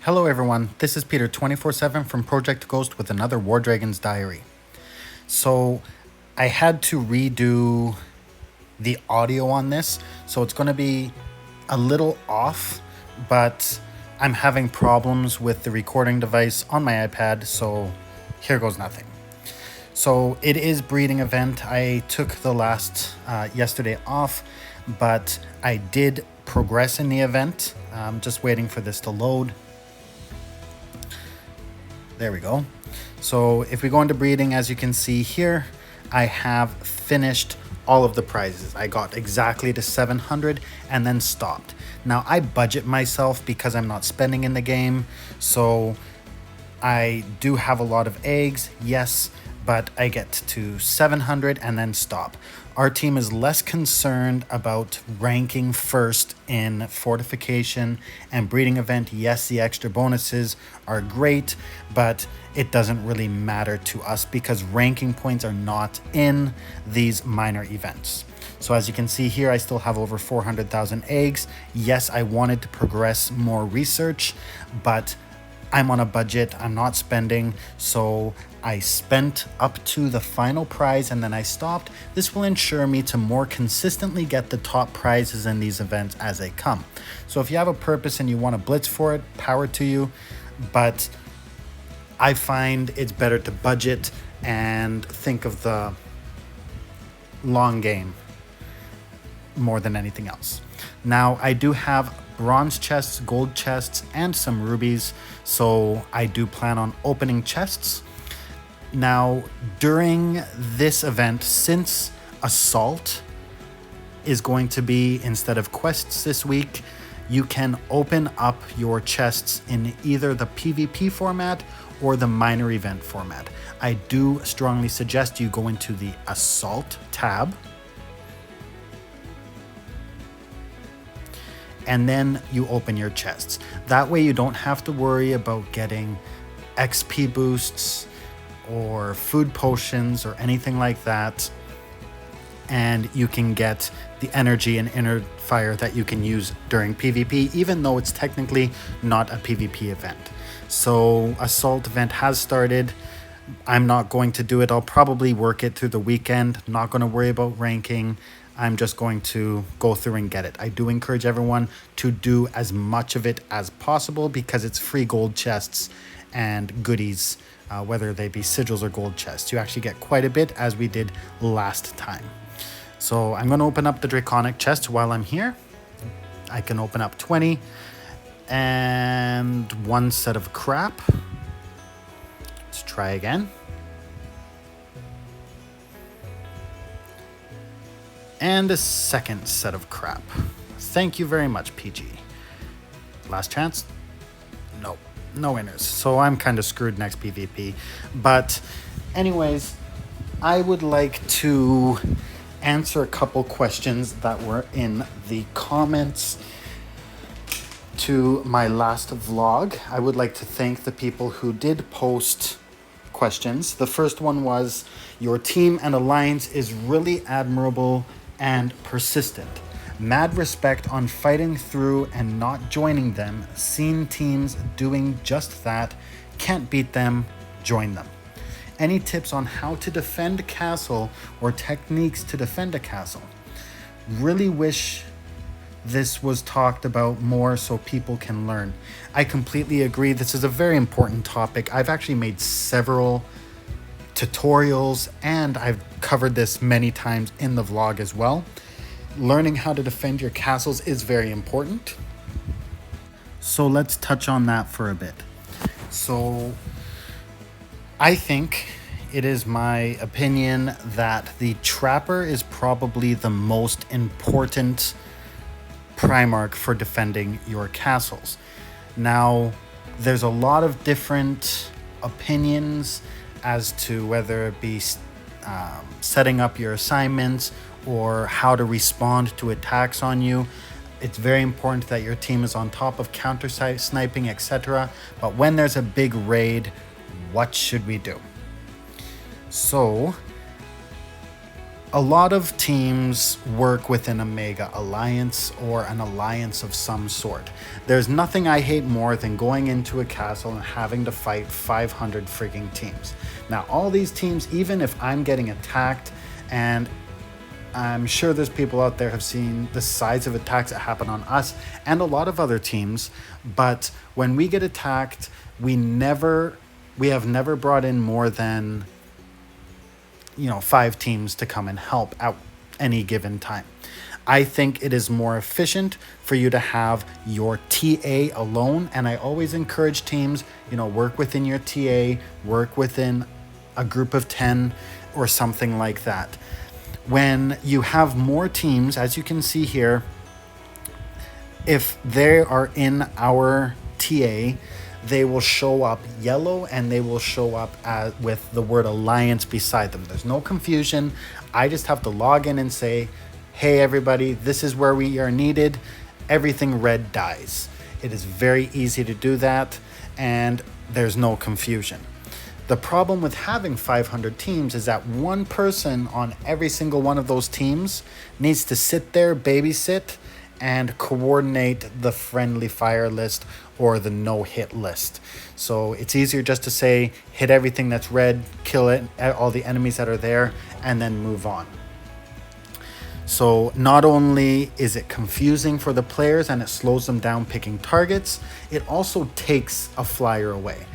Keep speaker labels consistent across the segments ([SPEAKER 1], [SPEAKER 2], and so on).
[SPEAKER 1] Hello everyone, this is Peter 24/7 from Project Ghost with another WarDragons diary. So I had to redo the audio on this, so it's going to be a little off, but I'm having problems with the recording device on my iPad, so here goes nothing. So it is breeding event. I took the last yesterday off, but I did progress in the event. I'm just waiting for this to load. There we go. So if we go into breeding, as you can see here, I have finished all of the prizes. I got exactly to 700 and then stopped. Now I budget myself because I'm not spending in the game. So I do have a lot of eggs, yes, but I get to 700 and then stop. Our team is less concerned about ranking first in fortification and breeding event. Yes, the extra bonuses are great, but it doesn't really matter to us because ranking points are not in these minor events. So as you can see here, I still have over 400,000 eggs. Yes, I wanted to progress more research, but I'm on a budget, I'm not spending, so I spent up to the final prize and then I stopped. This will ensure me to more consistently get the top prizes in these events as they come. So if you have a purpose and you want to blitz for it, power to you, but I find it's better to budget and think of the long game more than anything else. Now I do have bronze chests, gold chests, and some rubies, so I do plan on opening chests. Now during this event, since assault is going to be instead of quests this week, you can open up your chests in either the PvP format or the minor event format. I do strongly suggest you go into the assault tab and then you open your chests. That way you don't have to worry about getting XP boosts or food potions or anything like that. And you can get the energy and inner fire that you can use during PvP, even though it's technically not a PvP event. So assault event has started. I'm not going to do it. I'll probably work it through the weekend. I'm not going to worry about ranking. I'm just going to go through and get it. I do encourage everyone to do as much of it as possible because it's free gold chests and goodies, whether they be sigils or gold chests. You actually get quite a bit, as we did last time. So I'm going to open up the draconic chest while I'm here. I can open up 20 and one set of crap. Let's try again. And a second set of crap. Thank you very much, PG. Last chance? Nope, no winners. So I'm kind of screwed next PvP. But anyways, I would like to answer a couple questions that were in the comments to my last vlog. I would like to thank the people who did post questions. The first one was, your team and alliance is really admirable and persistent. Mad respect on fighting through and not joining them. Seen teams doing just that. Can't beat them, join them. Any tips on how to defend a castle or techniques to defend a castle? Really wish this was talked about more so people can learn. I completely agree. This is a very important topic. I've actually made several tutorials and I've covered this many times in the vlog as well. Learning how to defend your castles is very important. So let's touch on that for a bit. So I think it is my opinion that the trapper is probably the most important Primarch for defending your castles. Now, there's a lot of different opinions as to whether it be setting up your assignments or how to respond to attacks on you. It's very important that your team is on top of counter sniping, etc. But when there's a big raid, what should we do? So A lot of teams work within a mega alliance or an alliance of some sort. There's nothing I hate more than going into a castle and having to fight 500 freaking teams. Now, all these teams, even if I'm getting attacked, and I'm sure there's people out there have seen the size of attacks that happen on us and a lot of other teams, but when we get attacked, we have never brought in more than 5 teams to come and help at any given time. I think it is more efficient for you to have your TA alone, and I always encourage teams, work within your TA, work within a group of 10 or something like that. When you have more teams, as you can see here, if they are in our TA, they will show up yellow and they will show up with the word alliance beside them. There's no confusion. I just have to log in and say, hey everybody, this is where we are needed. Everything red dies. It is very easy to do that and there's no confusion. The problem with having 500 teams is that one person on every single one of those teams needs to sit there, babysit, and coordinate the friendly fire list or the no-hit list. So it's easier just to say, hit everything that's red, kill it, all the enemies that are there, and then move on. So not only is it confusing for the players and it slows them down picking targets, it also takes a flyer away.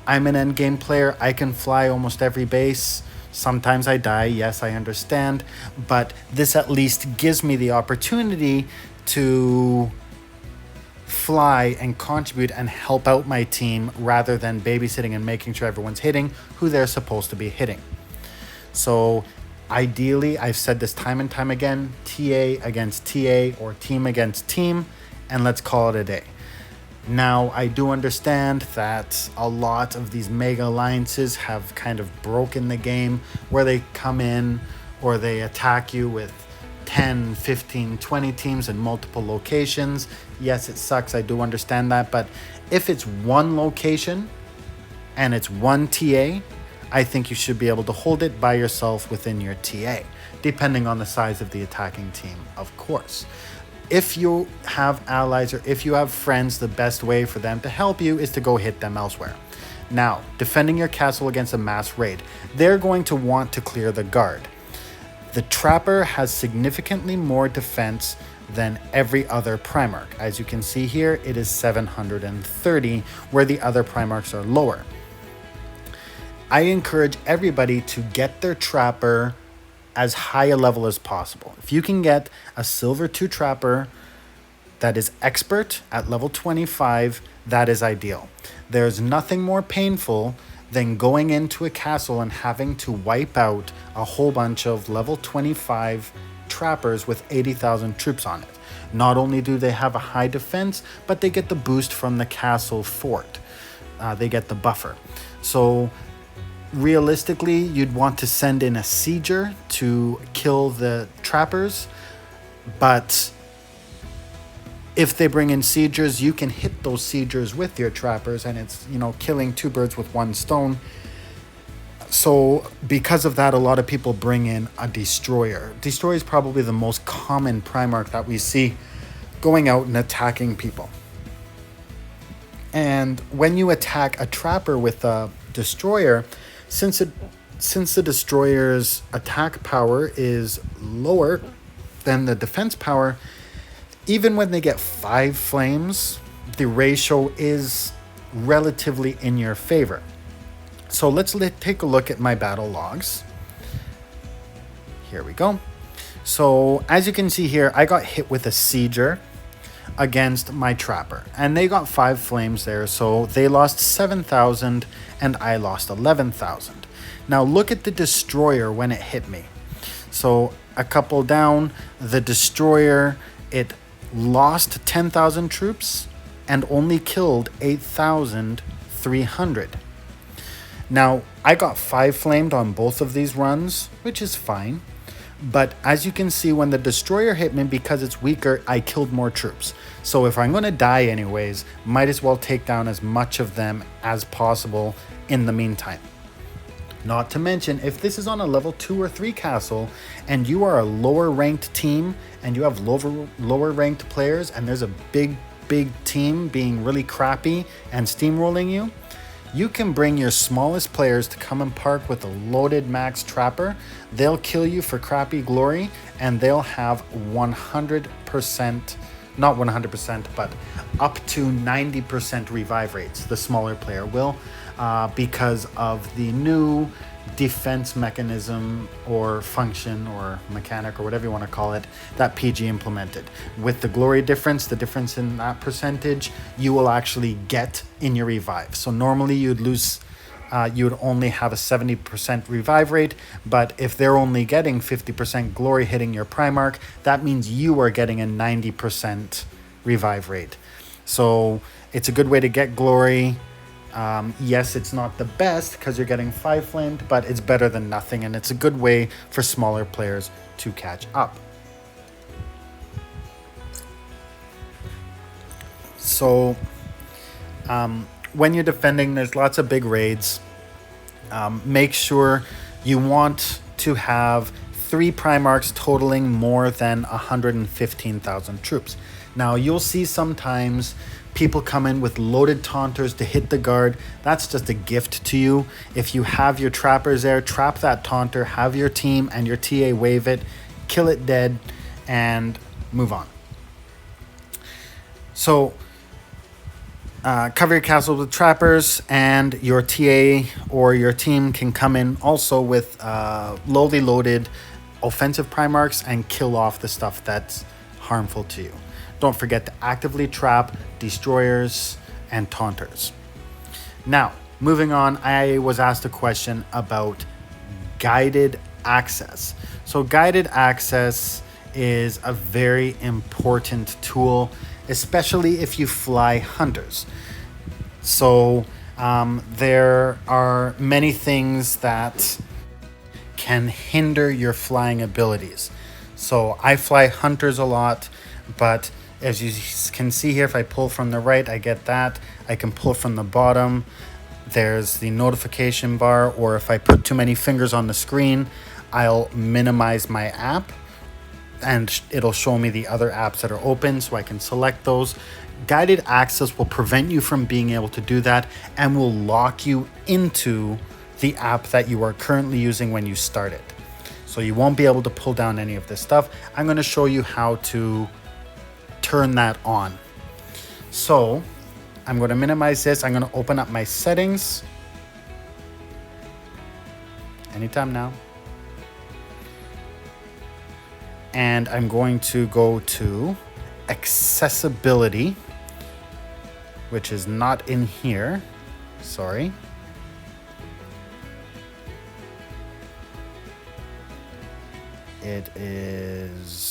[SPEAKER 1] I'm an endgame player. I can fly almost every base. Sometimes I die, yes, I understand, but this at least gives me the opportunity to fly and contribute and help out my team rather than babysitting and making sure everyone's hitting who they're supposed to be hitting. So ideally, I've said this time and time again, TA against TA or team against team, and let's call it a day. Now, I do understand that a lot of these mega alliances have kind of broken the game where they come in or they attack you with 10, 15, 20 teams in multiple locations. Yes, it sucks. I do understand that. But if it's one location and it's one TA, I think you should be able to hold it by yourself within your TA, depending on the size of the attacking team, of course. If you have allies or if you have friends, the best way for them to help you is to go hit them elsewhere. Now, defending your castle against a mass raid, they're going to want to clear the guard. The Trapper has significantly more defense than every other Primarch. As you can see here, it is 730, where the other Primarchs are lower. I encourage everybody to get their Trapper as high a level as possible. If you can get a Silver 2 Trapper that is expert at level 25, that is ideal. There's nothing more painful than going into a castle and having to wipe out a whole bunch of level 25 trappers with 80,000 troops on it. Not only do they have a high defense, but they get the boost from the castle fort. They get the buffer. So realistically, you'd want to send in a sieger to kill the trappers, but if they bring in siegers, you can hit those siegers with your trappers, and it's, killing 2 birds with 1 stone. So because of that, a lot of people bring in a destroyer. Destroyer is probably the most common Primarch that we see going out and attacking people. And when you attack a trapper with a destroyer, since the destroyer's attack power is lower than the defense power, even when they get 5 flames, the ratio is relatively in your favor. So let's take a look at my battle logs. Here we go. So as you can see here, I got hit with a sieger against my trapper, and they got 5 flames there, so they lost 7,000 and I lost 11,000. Now look at the destroyer when it hit me. So a couple down, the destroyer, it lost 10,000 troops and only killed 8,300. Now I got 5 flamed on both of these runs, which is fine. But as you can see, when the destroyer hit me, because it's weaker, I killed more troops. So if I'm going to die anyways, might as well take down as much of them as possible in the meantime. Not to mention, if this is on a level 2 or 3 castle and you are a lower ranked team and you have lower ranked players and there's a big team being really crappy and steamrolling you, you can bring your smallest players to come and park with a loaded max trapper. They'll kill you for crappy glory and they'll have 100%, not 100%, but up to 90% revive rates. The smaller player will, because of the new defense mechanism or function or mechanic or whatever you want to call it that PG implemented. With the glory difference, the difference in that percentage, you will actually get in your revive. So normally you'd lose, you would only have a 70% revive rate, but if they're only getting 50% glory hitting your Primarch, that means you are getting a 90% revive rate. So it's a good way to get glory. Yes, it's not the best because you're getting 5 flint, but it's better than nothing, and it's a good way for smaller players to catch up. So when you're defending, there's lots of big raids. Make sure you want to have 3 Primarchs totaling more than 115,000 troops. Now, you'll see sometimes people come in with loaded taunters to hit the guard. That's just a gift to you. If you have your trappers there, trap that taunter, have your team and your TA wave it, kill it dead, and move on. So cover your castle with trappers, and your TA or your team can come in also with lowly loaded offensive Primarchs and kill off the stuff that's harmful to you. Don't forget to actively trap destroyers and taunters. Now, moving on, I was asked a question about guided access. So guided access is a very important tool, especially if you fly hunters. So there are many things that can hinder your flying abilities. So I fly hunters a lot, but as you can see here, if I pull from the right, I get that. I can pull from the bottom. There's the notification bar, or if I put too many fingers on the screen, I'll minimize my app and it'll show me the other apps that are open so I can select those. Guided access will prevent you from being able to do that and will lock you into the app that you are currently using when you start it. So you won't be able to pull down any of this stuff. I'm going to show you how to turn that on. So I'm going to minimize this. I'm going to open up my settings. Anytime now. And I'm going to go to accessibility, which is not in here. Sorry. It is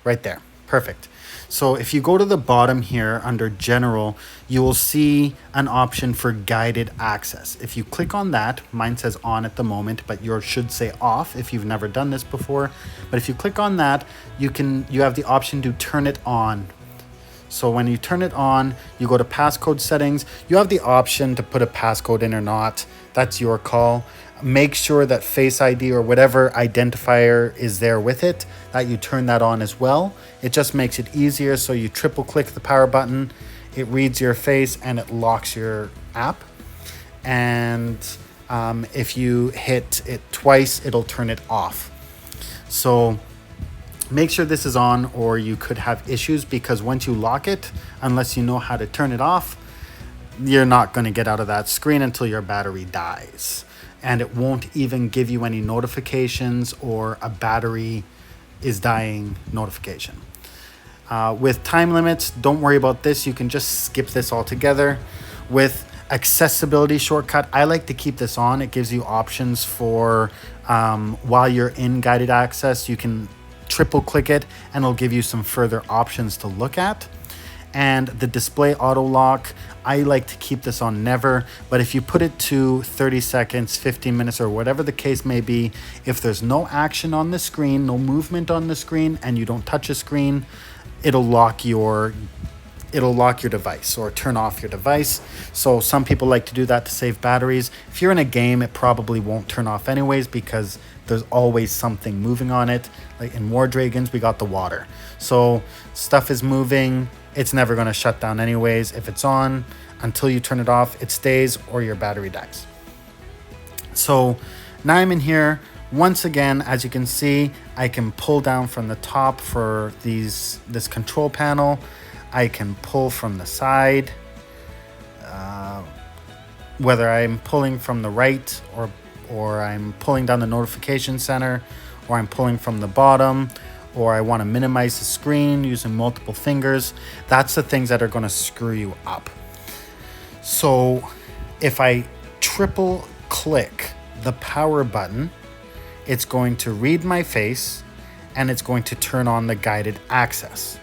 [SPEAKER 1] right there. Perfect. So if you go to the bottom here under general, you will see an option for guided access. If you click on that, mine says on at the moment, but yours should say off if you've never done this before. But if you click on that, you have the option to turn it on. So when you turn it on, you go to passcode settings. You have the option to put a passcode in or not. That's your call. Make sure that Face ID or whatever identifier is there with it, that you turn that on as well. It just makes it easier. So you triple click the power button, it reads your face and it locks your app. And if you hit it twice, it'll turn it off. So make sure this is on or you could have issues, because once you lock it, unless you know how to turn it off, you're not going to get out of that screen until your battery dies. And it won't even give you any notifications or a battery is dying notification. With time limits, don't worry about this. You can just skip this altogether. With accessibility shortcut, I like to keep this on. It gives you options for while you're in guided access, you can triple click it and it'll give you some further options to look at. And the display auto lock, I like to keep this on never, but if you put it to 30 seconds, 15 minutes, or whatever the case may be, if there's no action on the screen, no movement on the screen, and you don't touch a screen, it'll lock your it'll lock your device or turn off your device. So some people like to do that to save batteries. If you're in a game, it probably won't turn off anyways because there's always something moving on it. Like in WarDragons, we got the water. So stuff is moving, it's never going to shut down anyways. If it's on, until you turn it off, it stays or your battery dies. So now I'm in here. Once again, as you can see, I can pull down from the top for this control panel. I can pull from the side, whether I'm pulling from the right or I'm pulling down the notification center, or I'm pulling from the bottom, or I want to minimize the screen using multiple fingers. That's the things that are going to screw you up. So if I triple click the power button, it's going to read my face and it's going to turn on the guided access.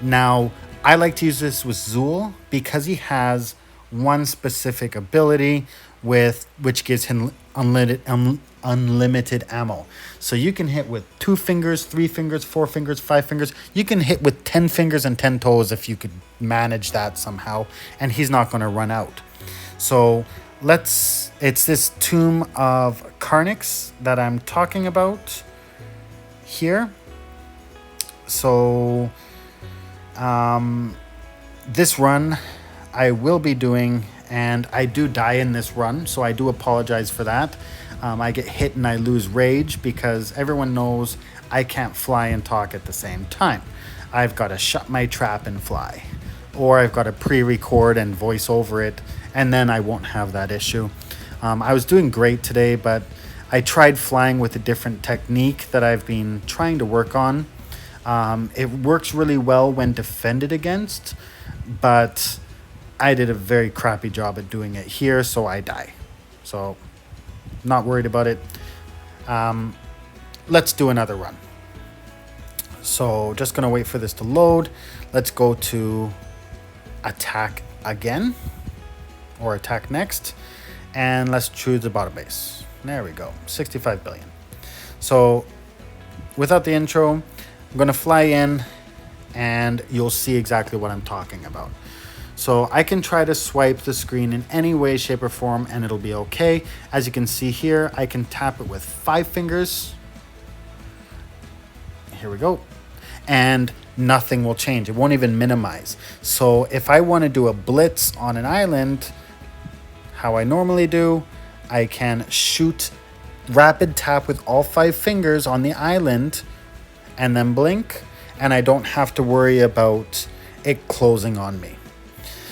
[SPEAKER 1] Now, I like to use this with Zool because he has one specific ability which gives him unlimited ammo. So you can hit with 2 fingers, 3 fingers, 4 fingers, 5 fingers. You can hit with 10 fingers and 10 toes if you could manage that somehow, and he's not going to run out. So it's this Tomb of Carnix that I'm talking about here. So this run I will be doing, and I do die in this run, so I do apologize for that. I get hit and I lose rage because everyone knows I can't fly and talk at the same time. I've got to shut my trap and fly, or I've got to pre-record and voice over it, and then I won't have that issue. I was doing great today, but I tried flying with a different technique that I've been trying to work on. It works really well when defended against, but I did a very crappy job at doing it here, so I die. So, not worried about it. Let's do another run. So, just going to wait for this to load. Let's go to attack again, or attack next, and let's choose the bottom base. There we go, 65 billion. So, without the intro, I'm going to fly in, and you'll see exactly what I'm talking about. So I can try to swipe the screen in any way, shape, or form, and it'll be okay. As you can see here, I can tap it with 5 fingers. Here we go. And nothing will change. It won't even minimize. So if I want to do a blitz on an island, how I normally do, I can shoot rapid tap with all 5 fingers on the island and then blink, and I don't have to worry about it closing on me.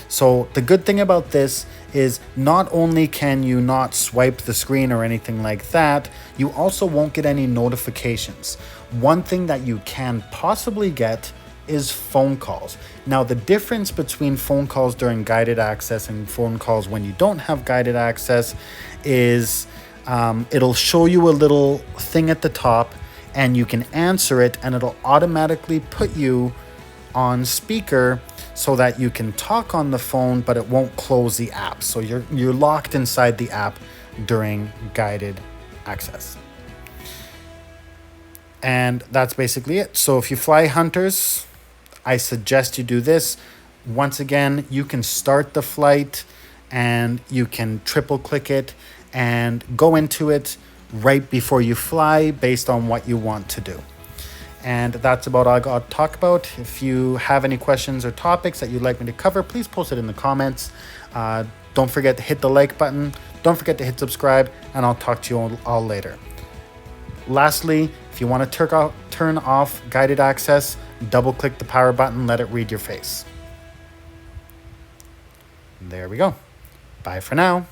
[SPEAKER 1] So the good thing about this is not only can you not swipe the screen or anything like that, you also won't get any notifications. One thing that you can possibly get is phone calls. Now, the difference between phone calls during guided access and phone calls when you don't have guided access is it'll show you a little thing at the top and you can answer it, and it'll automatically put you on speaker so that you can talk on the phone, but it won't close the app. So you're locked inside the app during guided access. And that's basically it. So if you fly hunters, I suggest you do this. Once again, you can start the flight and you can triple click it and go into it right before you fly based on what you want to do. And that's about all I got to talk about. If you have any questions or topics that you'd like me to cover, please post it in the comments. Don't forget to hit the like button. Don't forget to hit subscribe, and I'll talk to you all later. Lastly, if you want to turn off guided access, double click the power button, let it read your face. There we go. Bye for now.